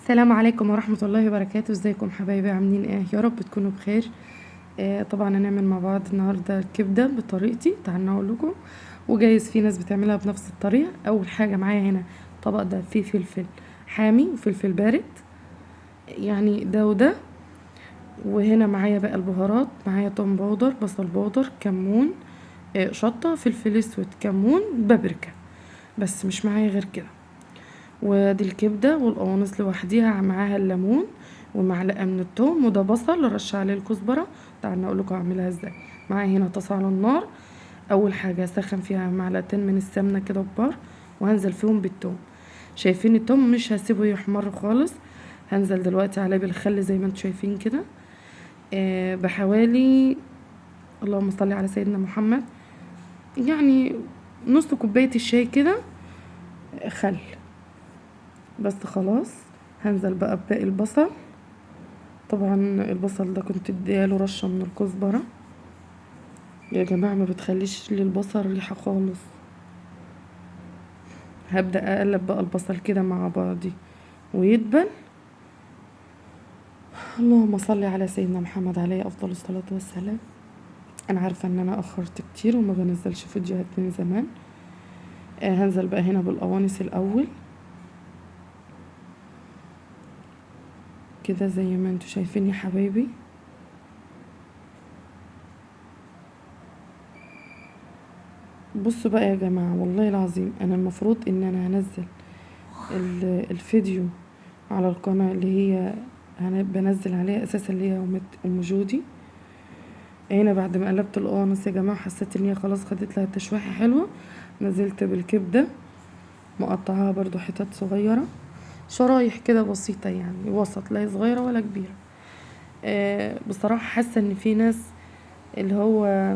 السلام عليكم ورحمة الله وبركاته. ازيكم حبايبي؟ عاملين ايه؟ يا رب تكونوا بخير. طبعا هنعمل مع بعض النهارده الكبده بطريقتي. تعالوا اقول لكم، وجايز في ناس بتعملها بنفس الطريقه. اول حاجه معايا هنا طبق ده فيه فلفل حامي وفلفل بارد، يعني ده وده. وهنا معايا بقى البهارات، معايا توم باودر، بصل باودر، كمون، شطه، فلفل اسود، كمون، بابريكا. بس مش معايا غير كده. ودي الكبدة والقوانص لوحديها، معاها الليمون ومعلقة من التوم، وده بصل رش عليه الكزبرة. تعالوا اقول لكم اعملها ازاي. معايا هنا طاسة على النار. اول حاجة اسخن فيها معلقتين من السمنة كده كبار، وهنزل فيهم بالتوم. شايفين التوم؟ مش هسيبه يحمر خالص. هنزل دلوقتي عليه بالخل زي ما انتم شايفين كده. بحوالي، اللهم صل على سيدنا محمد، يعني نص كوباية الشاي كده خل. بس خلاص. هنزل بقى بباقي البصل. طبعا البصل ده كنت ادياله رشة من الكزبرة. يا جماعة ما بتخليش للبصل ريحة خالص. هبدأ اقلب بقى البصل كده مع بعضي ويدبل. اللهم صل على سيدنا محمد عليه افضل الصلاة والسلام. انا عارفة ان انا اخرت كتير وما بنزلش فيديوهات من زمان. هنزل بقى هنا بالقوانص الاول كده زي ما انتوا شايفين يا حبايبي. بصوا بقى يا جماعة، والله العظيم انا المفروض ان انا هنزل الفيديو على القناة اللي هي بنزل عليها اساسا، اللي هي ام جودي. هنا بعد ما قلبت القوانص يا جماعة، حسيت ان هي خلاص خدت لها تشويحة حلوة. نزلت بالكبدة مقطعاها برضو حتت صغيرة، شرايح كده بسيطة، يعني وسط، لا صغيرة ولا كبيرة. بصراحة حاسة ان في ناس اللي هو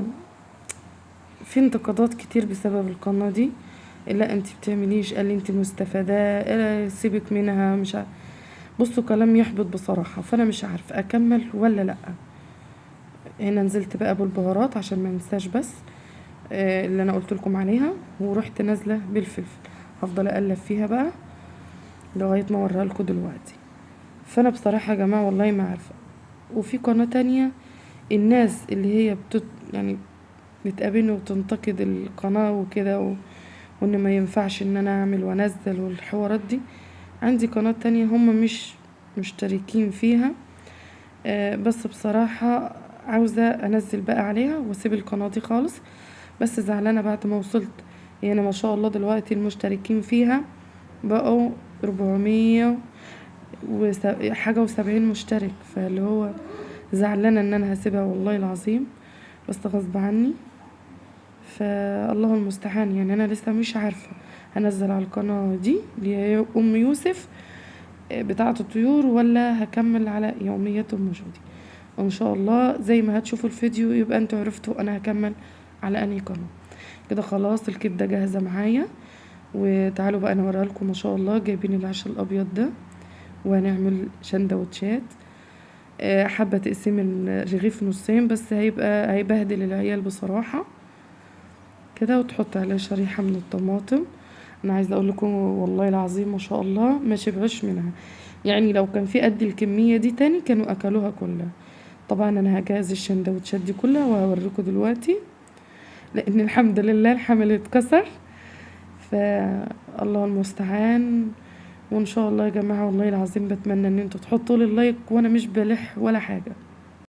في انتقادات كتير بسبب القناة دي. لا انت بتعمليش، قال لي انت مستفادة، سيبك منها، مش عارف. بصوا كلام يحبط بصراحة، فانا مش عارف اكمل ولا لا. هنا نزلت بقى بالبهارات عشان ما ننساش، بس اللي انا قلت لكم عليها، ورحت نازله بالفلفل. هفضل اقلب فيها بقى لغايه ما اوريها لكم دلوقتي. فانا بصراحه يا جماعه والله ما عارفه. وفي قناه تانية، الناس اللي هي يعني بتقابلني وتنتقد القناه وكده وان ما ينفعش ان انا اعمل وانزل والحوارات دي. عندي قناه تانية هم مش مشتركين فيها. بس بصراحة عاوزة انزل بقى عليها واسيب القناة دي خالص. بس زعلانة بعد ما وصلت، يعني ما شاء الله دلوقتي المشتركين فيها بقوا 400 حاجة و70 مشترك. فاللي هو زعلانة ان انا هسيبها والله العظيم، بس غصب عني. فالله المستعان، يعني انا لسه مش عارفة هنزل على القناة دي اللي هي ام يوسف بتاعة الطيور، ولا هكمل على يوميات ام جودي. ان شاء الله زي ما هتشوفوا الفيديو يبقى انتوا عرفتوا انا هكمل على انهي قناه. كده خلاص الكبده جاهزه معايا. وتعالوا بقى نوريها لكم. ما شاء الله جايبين العيش الابيض ده، وهنعمل سندوتشات. حابه تقسيم الرغيف نصين، بس هيبهدل العيال بصراحه كده. وتحط عليه شريحه من الطماطم. انا عايزه اقول لكم والله العظيم ما شاء الله ما شبعوش منها. يعني لو كان في قد الكميه دي تاني كانوا اكلوها كلها. طبعا انا هجهز السندوتشات دي كلها وهوريكم دلوقتي، لان الحمد لله الحمل اتكسر. فالله المستعان. وان شاء الله يا جماعه والله العظيم بتمنى ان انتوا تحطوا لي اللايك، وانا مش بلح ولا حاجه.